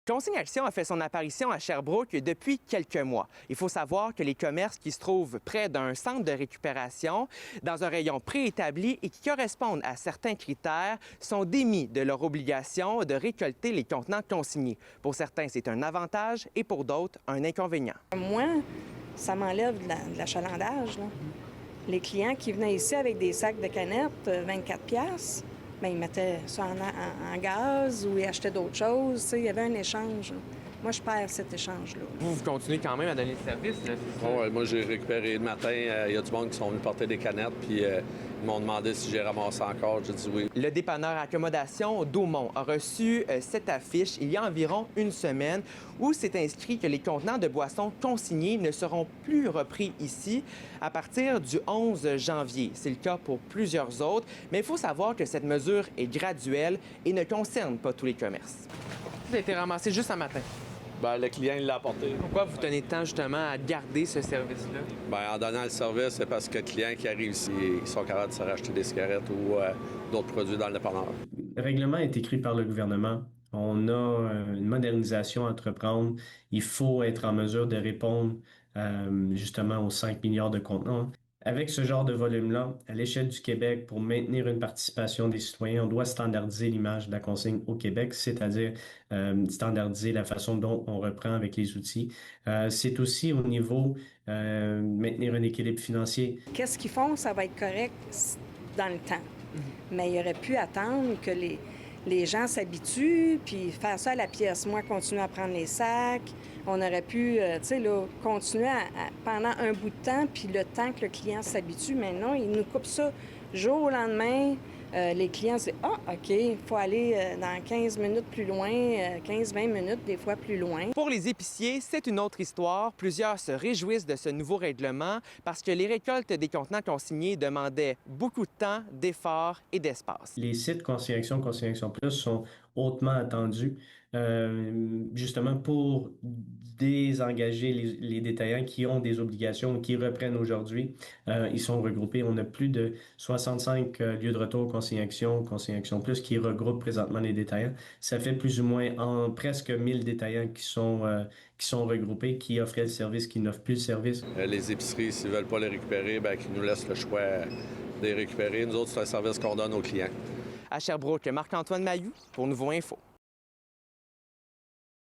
Consigne Action a fait son apparition à Sherbrooke depuis quelques mois. Il faut savoir que les commerces qui se trouvent près d'un centre de récupération, dans un rayon préétabli et qui correspondent à certains critères, sont démis de leur obligation de récolter les contenants consignés. Pour certains, c'est un avantage et pour d'autres, un inconvénient. Moi, ça m'enlève de l'achalandage, là. Les clients qui venaient ici avec des sacs de canettes, 24 $, bien, ils mettaient ça en gaz ou ils achetaient d'autres choses. Tu sais, il y avait un échange. Moi, je perds cet échange-là. Vous continuez quand même à donner le service, là, c'est ça? Ouais, moi, j'ai récupéré le matin. Il y a du monde qui sont venus porter des canettes, puis ils m'ont demandé si j'ai ramassé encore. J'ai dit oui. Le dépanneur Accommodation d'Aumont a reçu cette affiche il y a environ une semaine où c'est inscrit que les contenants de boissons consignés ne seront plus repris ici à partir du 11 janvier. C'est le cas pour plusieurs autres, mais il faut savoir que cette mesure est graduelle et ne concerne pas tous les commerces. Ça a été ramassé juste ce matin. Bien, le client, il l'a apporté. Pourquoi vous tenez tant justement à garder ce service-là? Bien, en donnant le service, c'est parce que le client qui arrive ici, ils sont capables de se racheter des cigarettes ou d'autres produits dans le dépanneur. Le règlement est écrit par le gouvernement. On a une modernisation à entreprendre. Il faut être en mesure de répondre justement aux 5 milliards de contenants. Avec ce genre de volume-là, à l'échelle du Québec, pour maintenir une participation des citoyens, on doit standardiser l'image de la consigne au Québec, c'est-à-dire standardiser la façon dont on reprend avec les outils. C'est aussi au niveau maintenir un équilibre financier. Qu'est-ce qu'ils font, ça va être correct dans le temps. Mais il aurait pu attendre que les gens s'habituent, puis faire ça à la pièce. Moi, continuer à prendre les sacs. On aurait pu, tu sais, là, continuer pendant un bout de temps, puis le temps que le client s'habitue. Mais non, ils nous coupent ça jour au lendemain. Les clients disent « Ah, OK, il faut aller dans 15 minutes plus loin, 15-20 minutes, des fois plus loin. » Pour les épiciers, c'est une autre histoire. Plusieurs se réjouissent de ce nouveau règlement parce que les récoltes des contenants consignés demandaient beaucoup de temps, d'efforts et d'espace. Les sites Consigne Action Plus sont hautement attendus, justement pour désengager les détaillants qui ont des obligations, qui reprennent aujourd'hui. Ils sont regroupés. On a plus de 65 lieux de retour Consigne Action Plus qui regroupent présentement les détaillants. Ça fait plus ou moins presque 1000 détaillants qui sont regroupés, qui offraient le service, qui n'offrent plus le service. Les épiceries, s'ils ne veulent pas les récupérer, bien, qu'ils nous laissent le choix de les récupérer. Nous autres, c'est un service qu'on donne aux clients. À Sherbrooke, Marc-Antoine Mailloux pour Nouveau Info.